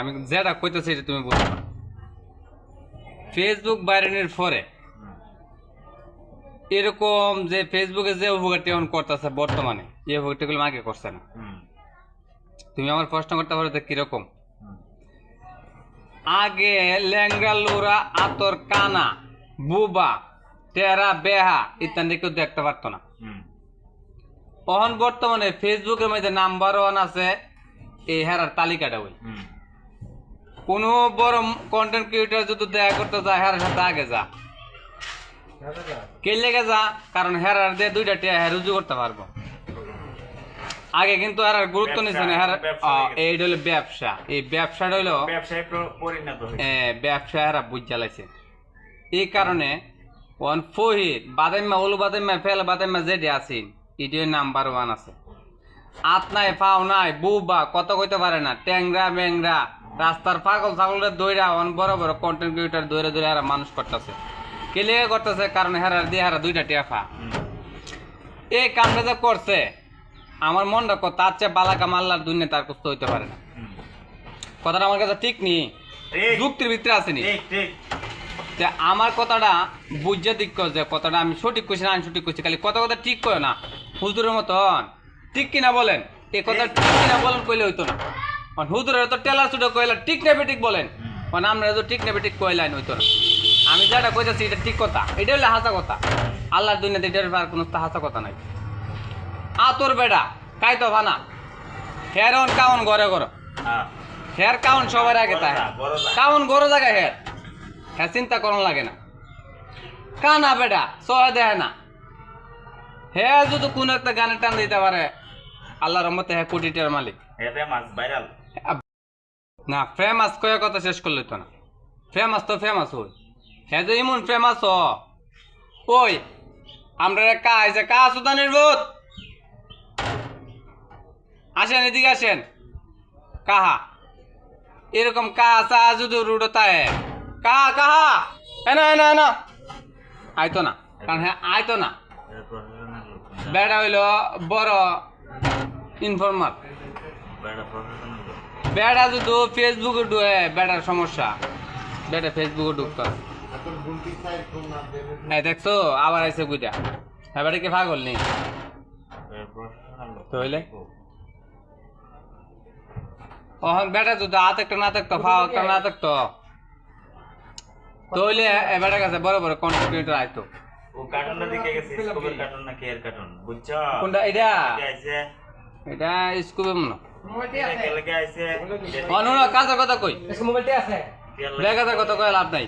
আমি যেটা কইতেছি এটা তুমি বুঝো না। ফেসবুক বাইরানোর পরে এরকম যে ফেসবুকে যে উপকারটি এখন করতেছে বর্তমানে এই উপকারটিগুলো আগে করছে না। তুমি আমার প্রশ্ন করতে পারো যে কিরকম। আগে ল্যাংড়া লোরা আতর কানা বুবা টেরা বেহা ইত্যাদি কেউ দেখতে পারতো না। এখন বর্তমানে ফেসবুকের মধ্যে নাম্বার 1 আছে এই হেরার তালিকাটা। ওই কোন বড় কন্টেন্ট ক্রিয়েটর যদি দেখা করতে যায় হেরার সাথে আগে যা কে লেগে যা, কারণ হেরার দিয়ে 2টা টিয়া রুজু করতে পারবো। আগে কিন্তু হেরার গুরুত্ব নিচ্ছে না। এইটা হলো ব্যবসা, এই ব্যবসাটা হইলো ব্যবসা হেরা বুঝ জ্বালাইছে। এই কারণে ওয়ান ফহিদ বাদাম্মা ওলু বাদাম্মা ফেল বাদাম্মা যেটি আছেন এটিও নাম্বার 1 আছে। আত নাই ফাও নাই বুবা কত কইতে পারে না, ট্যাংরা ম্যাংরা রাস্তার পাগল ছাগলের দইরা অন বড় বড় কন্টেন্ট ক্রিয়েটর দইরা দইরা হেরা মানুষ করতেছে। কে লেগে করতেছে, কারণ হেরার দিয়ে হেরা 2টা টিয়াফা। এই কামটা যে করছে আমার মনটা তার চেয়ে বালাকা মাল্লার দুনিয়া তার কষ্ট হইতে পারে না। কথাটা আমার কাছে ঠিক নি, যুক্তির ভিতরে আসেনি। আমার কথাটা বুঝে দিক যে কথাটা আমি সঠিক করছি না আমি সঠিক করছি, খালি কথা কথা ঠিক করে না হুজুরের মতন ঠিক কিনা বলেন। এই কথা ঠিক কিনা বলেন কইলে হইতো না। হুজুরের তো টেলার ছুটে কইলা ঠিক নেবে ঠিক বলেন, মানে আমরা তো ঠিক নেবে ঠিক কইলাইন হইতো না। আমি যেটা কইতেছি এটা ঠিক কথা, এটা হলে হাসা কথা। আল্লাহর দুনিয়াতে এটার আর কোনো হাসা কথা নাই। আতর বেড়া কাই তো ভানা হের কাউন ঘরে ঘর হের কাউন সবার আগে তাই কাউন ঘর জায়গায় হের হ্যাঁ চিন্তা করন লাগে না। কানা বেটা সহ দেয় না, হ্যাঁ যদি কোন একটা গানের টান দিতে পারে আল্লাহর রহমতে হ্যাঁ কোটি টাকার মালিক না। ফেমাস কয়ে কথা শেষ করলে তো না, ফেমাস তো ফেমাস হই হ্যাঁ যে ইমন ফেমাস ওই আমরা কা আছে কা সুদানের বোধ আসেন এদিকে আসেন কাহা এরকম কাহা যদি রুডতায় কাহা কাহা এনা এনা এনা আইতো না, কারণ হ্যাঁ আইতো না। বেড়া হইল বড় ইনফরমার। বেড়া যদি ফেসবুকে ঢুকে বেড়ার সমস্যা, বেড়া ফেসবুকে ঢুকতো দেখছো আবার আইসে গুইটা হ্যাঁ বেড়া কি পাগল নেই হইলে অহন বেটা যদি হাত একটা না থাকতো ফাও একটা না থাকতো তাহলে বেটা কাছে বড় বড় কন্টেন্ট ক্রিয়েটর আইতো। ও কার্টুনটা দেখে গেছে, স্কুবের কার্টুন না কেয়ার কার্টুন বুঝছো কোনটা এটা আইছে এটা স্কুবে মনে মোবাইলটি আছে লাগে আইছে অনুরা কাজের কথা কই মোবাইলটি আছে বেগাজার কথা কই লাভ নাই।